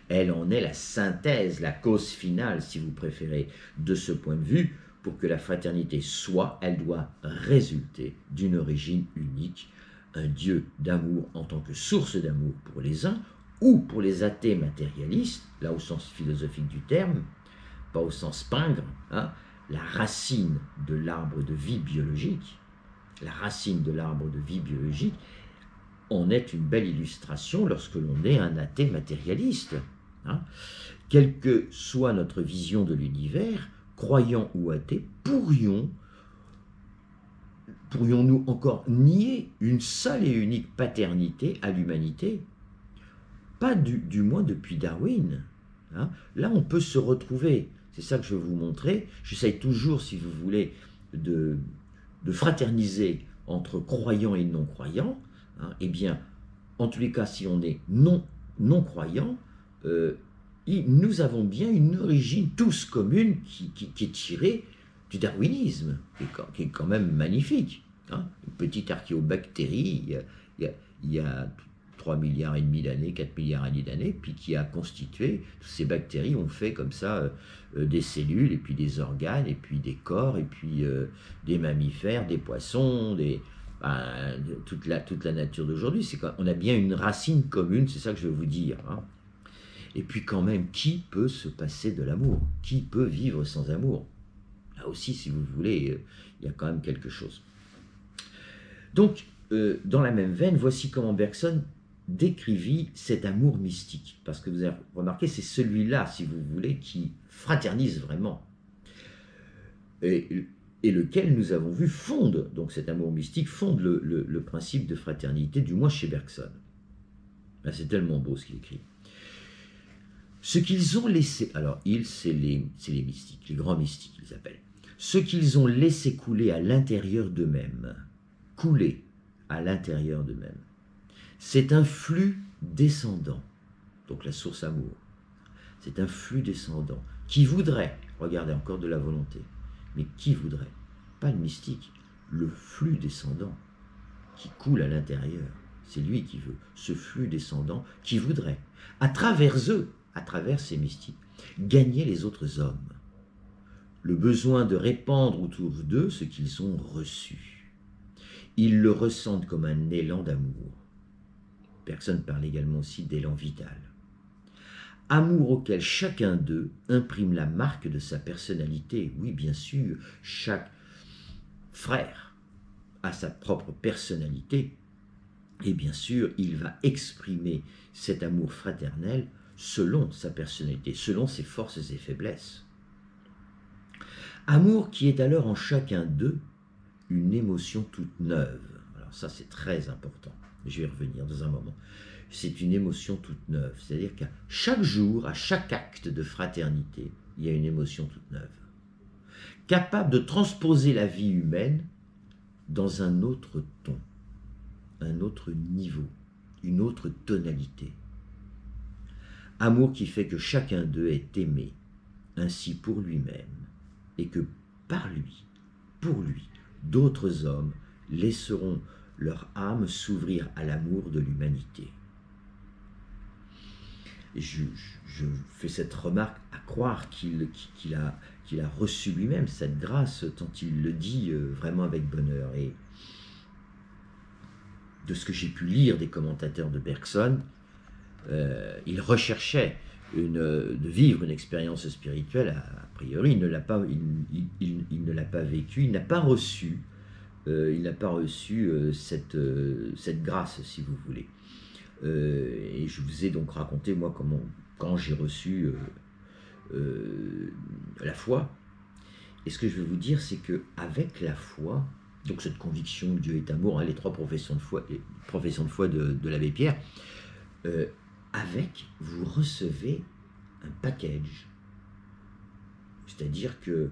Elle en est la synthèse, la cause finale, si vous préférez. De ce point de vue, pour que la fraternité soit, elle doit résulter d'une origine unique, un Dieu d'amour en tant que source d'amour pour les uns, ou pour les athées matérialistes, là au sens philosophique du terme, pas au sens pingre, hein, la racine de l'arbre de vie biologique, la racine de l'arbre de vie biologique en est une belle illustration lorsque l'on est un athée matérialiste. Hein. Quelle que soit notre vision de l'univers, croyants ou athées, pourrions-nous encore nier une seule et unique paternité à l'humanité? Pas du moins depuis Darwin. Hein. Là, on peut se retrouver. C'est ça que je vais vous montrer. J'essaye toujours, si vous voulez, de fraterniser entre croyants et non-croyants. Hein. Eh bien, en tous les cas, si on est non-croyant, nous avons bien une origine tous commune qui est tirée du darwinisme, qui est quand même magnifique. Hein. Une petite archéobactérie, il y a 3 milliards et demi d'années, 4 milliards et demi d'années, puis qui a constitué, toutes ces bactéries ont fait comme ça des cellules, et puis des organes, et puis des corps, et puis des mammifères, des poissons, toute la nature d'aujourd'hui. On a bien une racine commune, c'est ça que je veux vous dire. Hein. Et puis quand même, qui peut se passer de l'amour? Qui peut vivre sans amour? Là aussi, si vous voulez, il y a quand même quelque chose. Donc, dans la même veine, voici comment Bergson décrivit cet amour mystique. Parce que vous avez remarqué, c'est celui-là, si vous voulez, qui fraternise vraiment. Et lequel, nous avons vu, fonde, donc cet amour mystique, fonde le principe de fraternité, du moins chez Bergson. Là, c'est tellement beau ce qu'il écrit. Ce qu'ils ont laissé, alors ils, c'est les mystiques, les grands mystiques, ils appellent. Ce qu'ils ont laissé couler à l'intérieur d'eux-mêmes, couler à l'intérieur d'eux-mêmes, c'est un flux descendant, donc la source amour, c'est un flux descendant, qui voudrait, regardez encore de la volonté, mais qui voudrait, pas le mystique, le flux descendant, qui coule à l'intérieur, c'est lui qui veut, ce flux descendant, qui voudrait, à travers eux, à travers ces mystiques, gagner les autres hommes, le besoin de répandre autour d'eux ce qu'ils ont reçu. Ils le ressentent comme un élan d'amour. Bergson parle également aussi d'élan vital. Amour auquel chacun d'eux imprime la marque de sa personnalité. Oui, bien sûr, chaque frère a sa propre personnalité, et bien sûr, il va exprimer cet amour fraternel selon sa personnalité, selon ses forces et faiblesses. Amour qui est alors en chacun d'eux une émotion toute neuve. Alors ça, c'est très important. Je vais y revenir dans un moment. C'est une émotion toute neuve. C'est-à-dire qu'à chaque jour, à chaque acte de fraternité, il y a une émotion toute neuve. Capable de transposer la vie humaine dans un autre ton, un autre niveau, une autre tonalité. Amour qui fait que chacun d'eux est aimé, ainsi pour lui-même, et que par lui, pour lui, d'autres hommes laisseront leur âme s'ouvrir à l'amour de l'humanité. Je fais cette remarque à croire qu'il a reçu lui-même cette grâce, tant il le dit vraiment avec bonheur. Et de ce que j'ai pu lire des commentateurs de Bergson, il recherchait de vivre une expérience spirituelle. A priori, il ne l'a pas vécu, il n'a pas reçu, cette grâce, si vous voulez. Et je vous ai donc raconté, moi, quand j'ai reçu la foi. Et ce que je veux vous dire, c'est qu'avec la foi, donc cette conviction que Dieu est amour, hein, les 3 professions de foi, de l'abbé Pierre, avec, vous recevez un package. C'est-à-dire que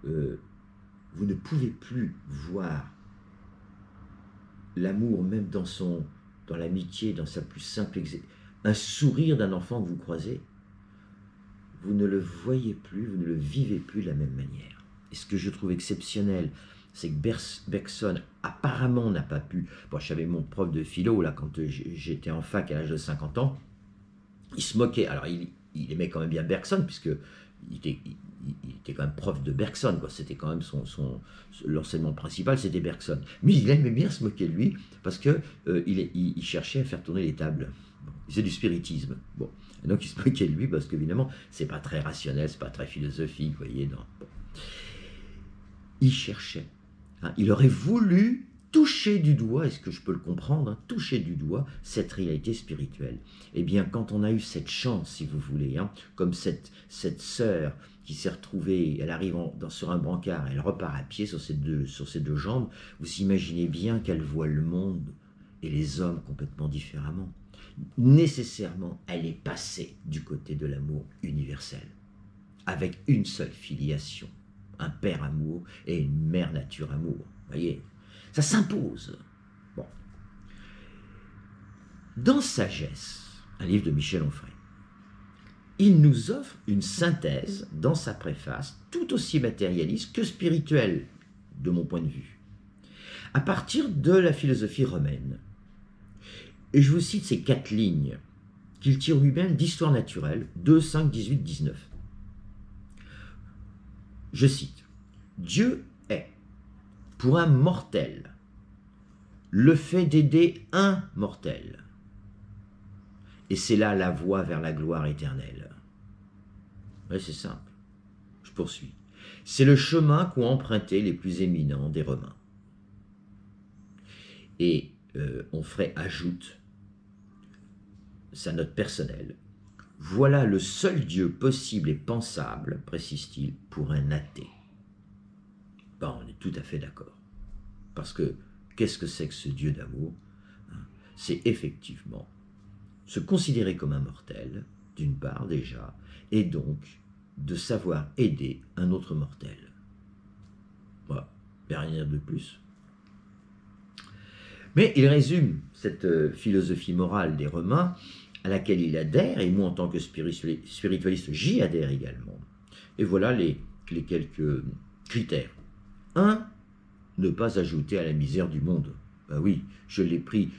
vous ne pouvez plus voir l'amour, même dans l'amitié, dans sa plus simple un sourire d'un enfant que vous croisez, vous ne le voyez plus, vous ne le vivez plus de la même manière. Et ce que je trouve exceptionnel, c'est que Bergson apparemment n'a pas pu... Bon, j'avais mon prof de philo, là, quand j'étais en fac à l'âge de 50 ans, il se moquait. Alors, il aimait quand même bien Bergson, puisque il était quand même prof de Bergson, quoi. C'était quand même l'enseignement principal, c'était Bergson. Mais il aimait bien se moquer de lui, parce que il cherchait à faire tourner les tables. Il faisait du spiritisme. Bon. Et donc il se moquait de lui parce qu'évidemment, c'est pas très rationnel, c'est pas très philosophique, vous voyez. Non. Bon. Il cherchait. Hein, il aurait voulu toucher du doigt, est-ce que je peux le comprendre, hein, toucher du doigt cette réalité spirituelle. Eh bien, quand on a eu cette chance, si vous voulez, hein, comme cette sœur qui s'est retrouvée, elle arrive sur un brancard, elle repart à pied sur ses deux jambes, vous imaginez bien qu'elle voit le monde et les hommes complètement différemment. Nécessairement, elle est passée du côté de l'amour universel, avec une seule filiation, un père amour et une mère nature amour. Vous voyez, ça s'impose. Bon. Dans Sagesse, un livre de Michel Onfray, il nous offre une synthèse dans sa préface, tout aussi matérialiste que spirituelle, de mon point de vue, à partir de la philosophie romaine. Et je vous cite ces 4 lignes qu'il tire lui-même d'Histoire naturelle, 2, 5, 18, 19. Je cite, « Dieu est, pour un mortel, le fait d'aider un mortel. Et c'est là la voie vers la gloire éternelle. » Ouais, c'est simple. Je poursuis. « C'est le chemin qu'ont emprunté les plus éminents des Romains. » Et Onfray ajoute sa note personnelle. « Voilà le seul Dieu possible et pensable, précise-t-il, pour un athée. » Ben, on est tout à fait d'accord. Parce que, qu'est-ce que c'est que ce Dieu d'amour? C'est effectivement se considérer comme un mortel, d'une part déjà, et donc de savoir aider un autre mortel. Voilà, il n'y a rien de plus. Mais il résume cette philosophie morale des Romains à laquelle il adhère, et moi en tant que spiritualiste, j'y adhère également. Et voilà les quelques critères. 1. Ne pas ajouter à la misère du monde. Ben oui, j'ai repris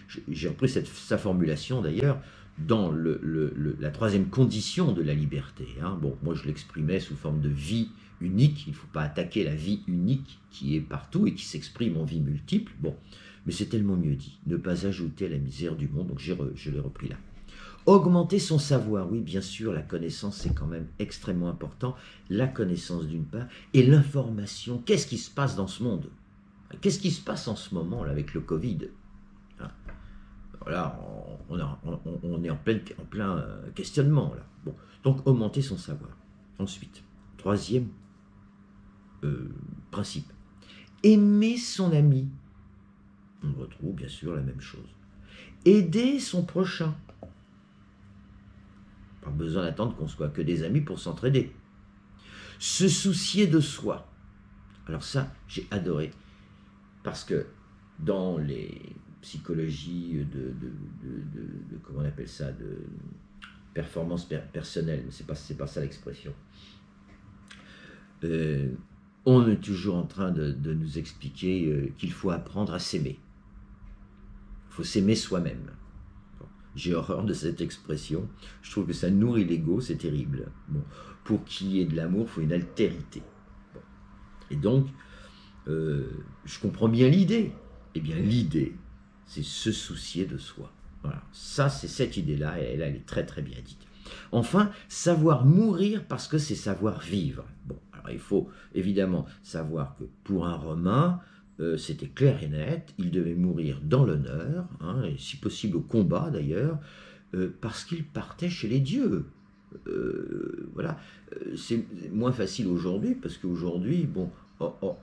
sa formulation d'ailleurs dans la 3e condition de la liberté. Hein. Bon, moi je l'exprimais sous forme de vie unique, il ne faut pas attaquer la vie unique qui est partout et qui s'exprime en vie multiple. Bon, mais c'est tellement mieux dit, ne pas ajouter à la misère du monde, donc je l'ai repris là. Augmenter son savoir, oui bien sûr, la connaissance c'est quand même extrêmement important, la connaissance d'une part, et l'information, qu'est-ce qui se passe dans ce monde? Qu'est-ce qui se passe en ce moment là, avec le Covid? Là, on est en plein questionnement. Là. Bon, donc, augmenter son savoir. Ensuite, 3e principe. Aimer son ami. On retrouve bien sûr la même chose. Aider son prochain. Pas besoin d'attendre qu'on soit que des amis pour s'entraider. Se soucier de soi. Alors ça, j'ai adoré. Parce que dans les psychologies comment on appelle ça, de performance personnelle, c'est pas ça l'expression. On est toujours en train de nous expliquer qu'il faut apprendre à s'aimer. Il faut s'aimer soi-même. Bon, j'ai horreur de cette expression. Je trouve que ça nourrit l'ego, c'est terrible. Bon, pour qu'il y ait de l'amour, il faut une altérité. Bon. Et donc, je comprends bien l'idée. Eh bien, l'idée, c'est se soucier de soi. Voilà, ça, c'est cette idée-là, et elle est très très bien dite. Enfin, savoir mourir parce que c'est savoir vivre. Bon, alors il faut évidemment savoir que pour un Romain, c'était clair et net, il devait mourir dans l'honneur, hein, et si possible au combat d'ailleurs, parce qu'il partait chez les dieux. Voilà, c'est moins facile aujourd'hui, parce qu'aujourd'hui, bon,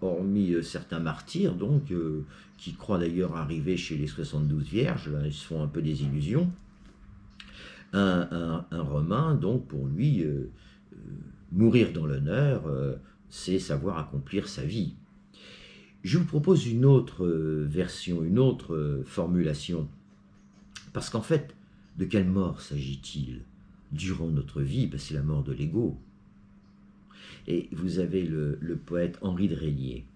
hormis certains martyrs, donc, qui croient d'ailleurs arriver chez les 72 vierges, là, ils se font un peu des illusions. Un Romain, donc, pour lui, mourir dans l'honneur, c'est savoir accomplir sa vie. Je vous propose une autre version, une autre formulation, parce qu'en fait, de quelle mort s'agit-il durant notre vie? Ben, c'est la mort de l'ego. Et vous avez le poète Henri de Régnier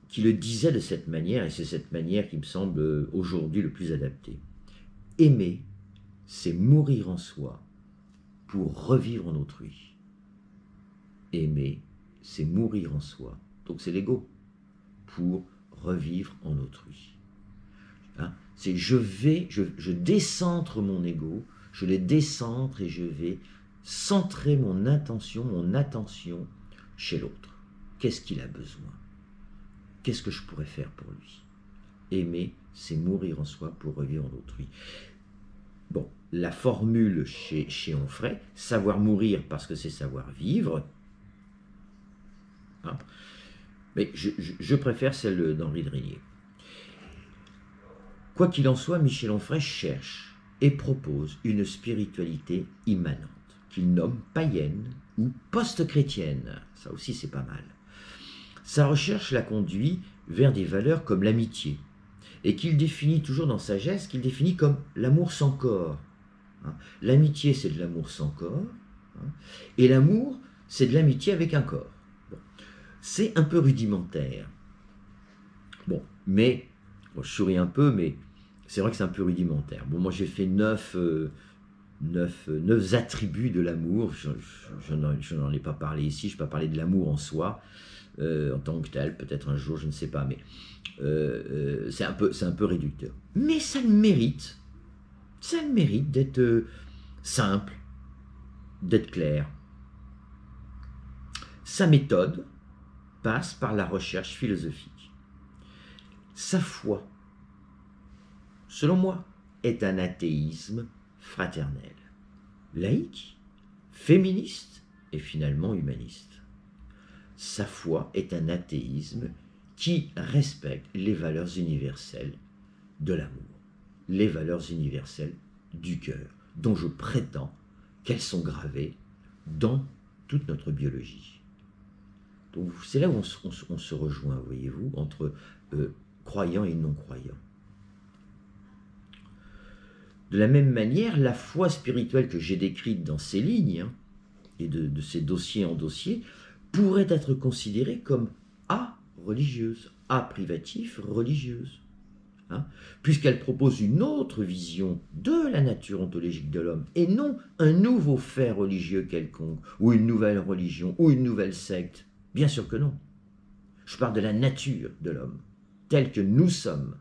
qui le disait de cette manière, et c'est cette manière qui me semble aujourd'hui le plus adaptée. Aimer, c'est mourir en soi pour revivre en autrui. Aimer, c'est mourir en soi, donc c'est l'ego, pour revivre en autrui. Hein. C'est je décentre mon ego, je les décentre et je vais centrer mon attention chez l'autre. Qu'est-ce qu'il a besoin? Qu'est-ce que je pourrais faire pour lui? Aimer, c'est mourir en soi pour revivre en autrui. Bon, la formule chez Onfray, savoir mourir parce que c'est savoir vivre, hein, mais je préfère celle d'Henri de Régnier. Quoi qu'il en soit, Michel Onfray cherche et propose une spiritualité immanente, qu'il nomme païenne ou post-chrétienne. Ça aussi, c'est pas mal. Sa recherche la conduit vers des valeurs comme l'amitié, et qu'il définit toujours dans sa geste, qu'il définit comme l'amour sans corps. Hein. L'amitié, c'est de l'amour sans corps, hein, et l'amour, c'est de l'amitié avec un corps. Bon. C'est un peu rudimentaire. Bon, mais, bon, je souris un peu, mais c'est vrai que c'est un peu rudimentaire. Bon, moi j'ai fait 9 attributs de l'amour. Je n'en ai pas parlé ici, je n'ai pas parlé de l'amour en soi, en tant que tel, peut-être un jour, je ne sais pas, mais c'est un peu réducteur. Mais ça le mérite d'être simple, d'être clair. Sa méthode passe par la recherche philosophique. Sa foi, selon moi, est un athéisme fraternel, laïque, féministe et finalement humaniste. Sa foi est un athéisme qui respecte les valeurs universelles de l'amour, les valeurs universelles du cœur, dont je prétends qu'elles sont gravées dans toute notre biologie. Donc c'est là où on se rejoint, voyez-vous, entre croyants et non-croyants. De la même manière, la foi spirituelle que j'ai décrite dans ces lignes, hein, et de ces dossiers en dossier, pourrait être considérée comme religieuse, privatif, religieuse, hein, puisqu'elle propose une autre vision de la nature ontologique de l'homme, et non un nouveau fait religieux quelconque, ou une nouvelle religion, ou une nouvelle secte. Bien sûr que non. Je parle de la nature de l'homme, telle que nous sommes.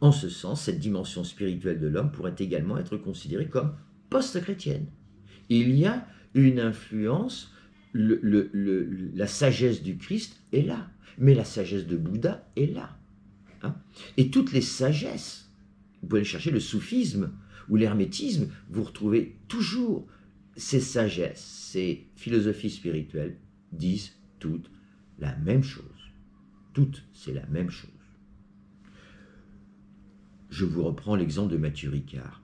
En ce sens, cette dimension spirituelle de l'homme pourrait également être considérée comme post-chrétienne. Il y a une influence, la sagesse du Christ est là, mais la sagesse de Bouddha est là. Hein. Et toutes les sagesses, vous pouvez aller chercher le soufisme ou l'hermétisme, vous retrouvez toujours ces sagesses, ces philosophies spirituelles disent toutes la même chose. Toutes, c'est la même chose. Je vous reprends l'exemple de Mathieu Ricard.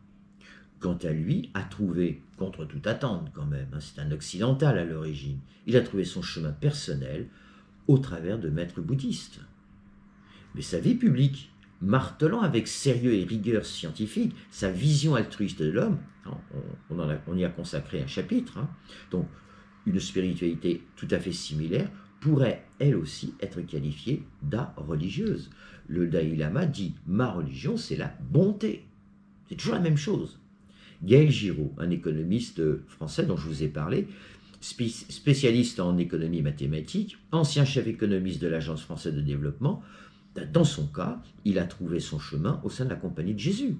Quant à lui, a trouvé, contre toute attente quand même, hein, c'est un occidental à l'origine, il a trouvé son chemin personnel au travers de maîtres bouddhistes. Mais sa vie publique, martelant avec sérieux et rigueur scientifique sa vision altruiste de l'homme, on y a consacré un chapitre, hein, donc une spiritualité tout à fait similaire, pourrait elle aussi être qualifiée religieuse. Le Dalai Lama dit « ma religion, c'est la bonté ». C'est toujours la même chose. Gaël Giraud, un économiste français dont je vous ai parlé, spécialiste en économie et mathématiques, ancien chef économiste de l'Agence française de développement, dans son cas, il a trouvé son chemin au sein de la Compagnie de Jésus.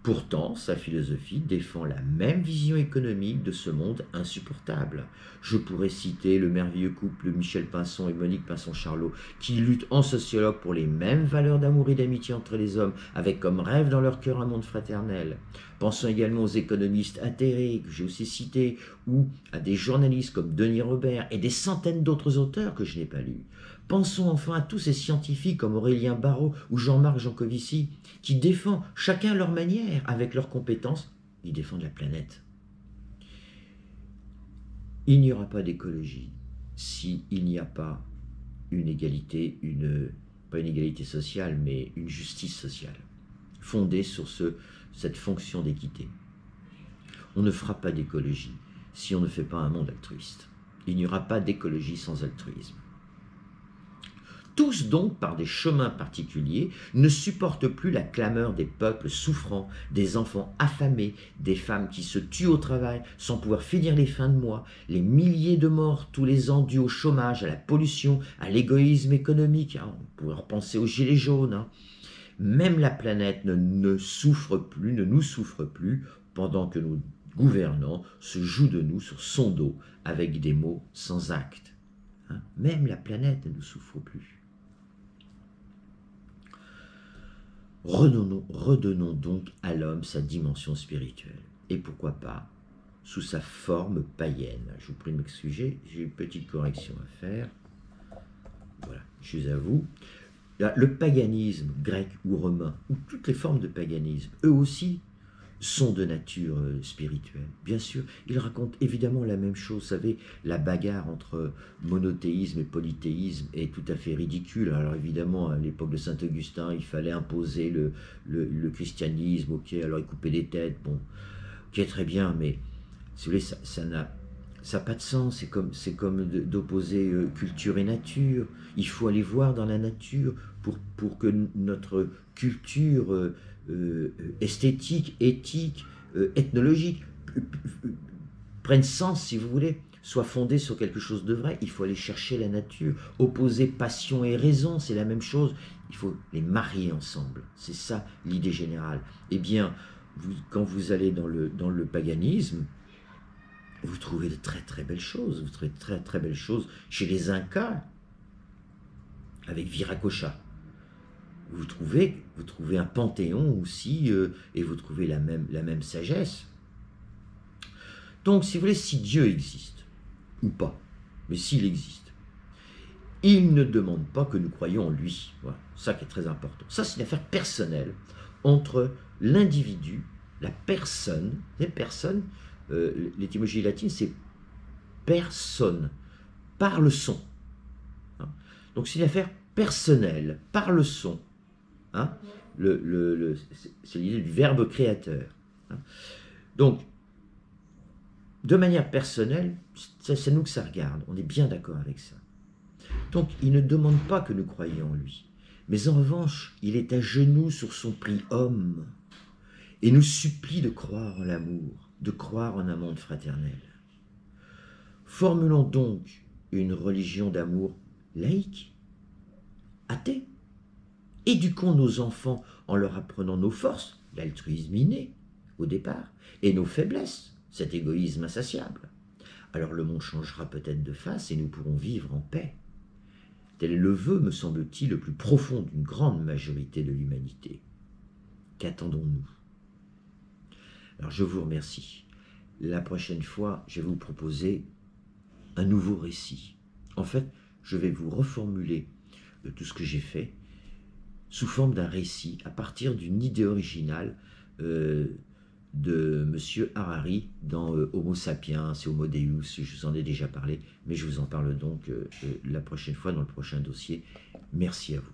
Pourtant, sa philosophie défend la même vision économique de ce monde insupportable. Je pourrais citer le merveilleux couple Michel Pinson et Monique Pinson-Charlot, qui luttent en sociologue pour les mêmes valeurs d'amour et d'amitié entre les hommes, avec comme rêve dans leur cœur un monde fraternel. Pensons également aux économistes atterrés, que j'ai aussi cités, ou à des journalistes comme Denis Robert et des centaines d'autres auteurs que je n'ai pas lus. Pensons enfin à tous ces scientifiques comme Aurélien Barraud ou Jean-Marc Jancovici, qui défendent chacun à leur manière, avec leurs compétences, ils défendent la planète. Il n'y aura pas d'écologie s'il n'y a pas une égalité, pas une égalité sociale, mais une justice sociale, fondée sur cette fonction d'équité. On ne fera pas d'écologie si on ne fait pas un monde altruiste. Il n'y aura pas d'écologie sans altruisme. Tous donc, par des chemins particuliers, ne supportent plus la clameur des peuples souffrants, des enfants affamés, des femmes qui se tuent au travail sans pouvoir finir les fins de mois, les milliers de morts tous les ans dus au chômage, à la pollution, à l'égoïsme économique. On pourrait repenser aux gilets jaunes. Même la planète ne souffre plus, ne nous souffre plus, pendant que nos gouvernants se jouent de nous sur son dos avec des mots sans acte. Hein? Même la planète ne nous souffre plus. Redonnons donc à l'homme sa dimension spirituelle. Et pourquoi pas sous sa forme païenne. Je vous prie de m'excuser, j'ai une petite correction à faire. Voilà, je suis à vous. Le paganisme grec ou romain, ou toutes les formes de paganisme, eux aussi sont de nature spirituelle. Bien sûr, ils racontent évidemment la même chose. Vous savez, la bagarre entre monothéisme et polythéisme est tout à fait ridicule. Alors évidemment, à l'époque de Saint-Augustin, il fallait imposer le christianisme, ok, alors ils coupaient des têtes, bon, ok, très bien, mais si vous voulez, ça n'a pas de sens. C'est comme d'opposer culture et nature. Il faut aller voir dans la nature pour que notre culture esthétique, éthique, ethnologique prenne sens, si vous voulez, soit fondée sur quelque chose de vrai. Il faut aller chercher la nature. Opposer passion et raison, c'est la même chose. Il faut les marier ensemble. C'est ça l'idée générale. Eh bien, quand vous allez dans le paganisme, vous trouvez de très très belles choses. Vous trouvez de très très belles choses chez les Incas, avec Viracocha. Vous trouvez un panthéon aussi, et vous trouvez la même sagesse. Donc, si vous voulez, si Dieu existe, ou pas, mais s'il existe, il ne demande pas que nous croyions en lui. Voilà, ça qui est très important. Ça, c'est une affaire personnelle entre l'individu, la personne, les personnes. L'étymologie latine, c'est personne, par le son. Hein? Donc c'est une affaire personnelle, par le son. Hein? C'est l'idée du verbe créateur. Hein? Donc, de manière personnelle, c'est nous que ça regarde, on est bien d'accord avec ça. Donc, il ne demande pas que nous croyions en lui. Mais en revanche, il est à genoux sur son prix homme et nous supplie de croire en l'amour, de croire en un monde fraternel. Formulons donc une religion d'amour laïque, athée. Éduquons nos enfants en leur apprenant nos forces, l'altruisme inné au départ, et nos faiblesses, cet égoïsme insatiable. Alors le monde changera peut-être de face et nous pourrons vivre en paix. Tel est le vœu, me semble-t-il, le plus profond d'une grande majorité de l'humanité. Qu'attendons-nous ? Alors je vous remercie. La prochaine fois, je vais vous proposer un nouveau récit. En fait, je vais vous reformuler tout ce que j'ai fait sous forme d'un récit à partir d'une idée originale de M. Harari dans Homo sapiens et Homo Deus. Je vous en ai déjà parlé, mais je vous en parle donc la prochaine fois dans le prochain dossier. Merci à vous.